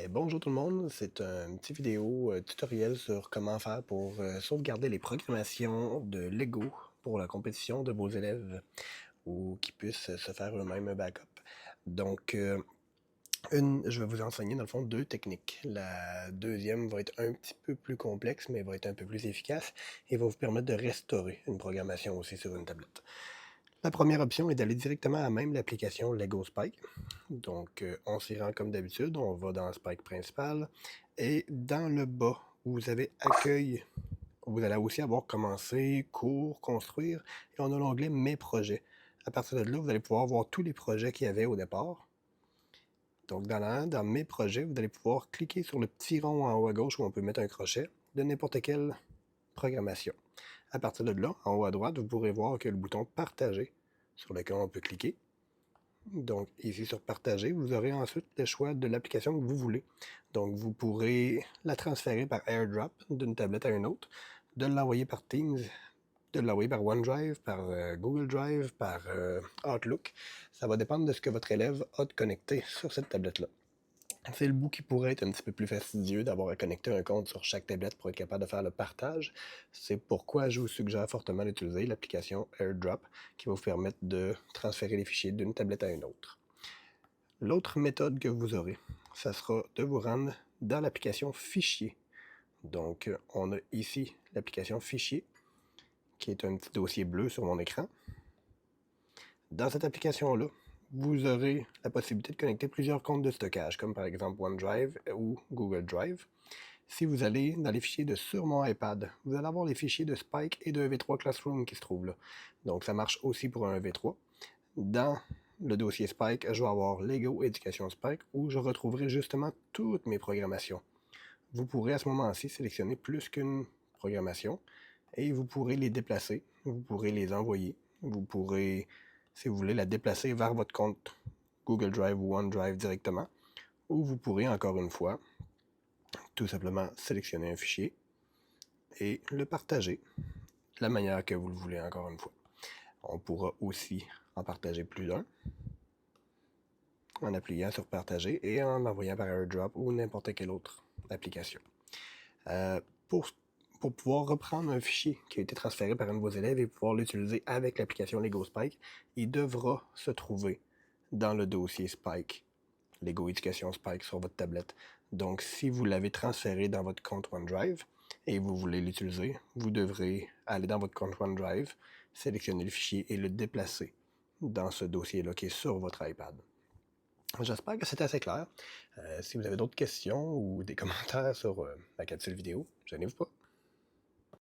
Bonjour tout le monde, c'est un petit vidéo tutoriel sur comment faire pour sauvegarder les programmations de Lego pour la compétition de vos élèves ou qui puissent se faire eux-mêmes un backup. Donc, je vais vous enseigner dans le fond deux techniques. La deuxième va être un petit peu plus complexe, mais va être un peu plus efficace et va vous permettre de restaurer une programmation aussi sur une tablette. La première option est d'aller directement à même l'application Lego Spike. Donc, on s'y rend comme d'habitude, on va dans Spike principal et dans le bas où vous avez Accueil, vous allez aussi avoir Commencer, Cours, Construire et on a l'onglet Mes projets. À partir de là, vous allez pouvoir voir tous les projets qu'il y avait au départ. Donc, dans Mes projets, vous allez pouvoir cliquer sur le petit rond en haut à gauche où on peut mettre un crochet de n'importe quelle programmation. À partir de là, en haut à droite, vous pourrez voir que le bouton Partager sur lequel on peut cliquer. Donc, ici sur Partager, vous aurez ensuite le choix de l'application que vous voulez. Donc, vous pourrez la transférer par AirDrop d'une tablette à une autre, de l'envoyer par Teams, de l'envoyer par OneDrive, par Google Drive, par Outlook. Ça va dépendre de ce que votre élève a de connecté sur cette tablette-là. C'est le bout qui pourrait être un petit peu plus fastidieux d'avoir à connecter un compte sur chaque tablette pour être capable de faire le partage. C'est pourquoi je vous suggère fortement d'utiliser l'application AirDrop qui va vous permettre de transférer les fichiers d'une tablette à une autre. L'autre méthode que vous aurez, ça sera de vous rendre dans l'application Fichier. Donc, on a ici l'application Fichier qui est un petit dossier bleu sur mon écran. Dans cette application-là, vous aurez la possibilité de connecter plusieurs comptes de stockage, comme par exemple OneDrive ou Google Drive. Si vous allez dans les fichiers de sur mon iPad, vous allez avoir les fichiers de Spike et de V3 Classroom qui se trouvent là. Donc ça marche aussi pour un V3. Dans le dossier Spike, je vais avoir Lego Éducation Spike où je retrouverai justement toutes mes programmations. Vous pourrez à ce moment-ci sélectionner plus qu'une programmation et vous pourrez les déplacer, vous pourrez les envoyer, vous pourrez, si vous voulez, la déplacer vers votre compte Google Drive ou OneDrive directement, ou vous pourrez encore une fois tout simplement sélectionner un fichier et le partager de la manière que vous le voulez encore une fois. On pourra aussi en partager plus d'un en appuyant sur partager et en l'envoyant par AirDrop ou n'importe quelle autre application. Pour pouvoir reprendre un fichier qui a été transféré par un de vos élèves et pouvoir l'utiliser avec l'application Lego Spike, il devra se trouver dans le dossier Spike, Lego Éducation Spike sur votre tablette. Donc, si vous l'avez transféré dans votre compte OneDrive et vous voulez l'utiliser, vous devrez aller dans votre compte OneDrive, sélectionner le fichier et le déplacer dans ce dossier-là qui est sur votre iPad. J'espère que c'est assez clair. Si vous avez d'autres questions ou des commentaires sur la capsule vidéo, gênez-vous pas.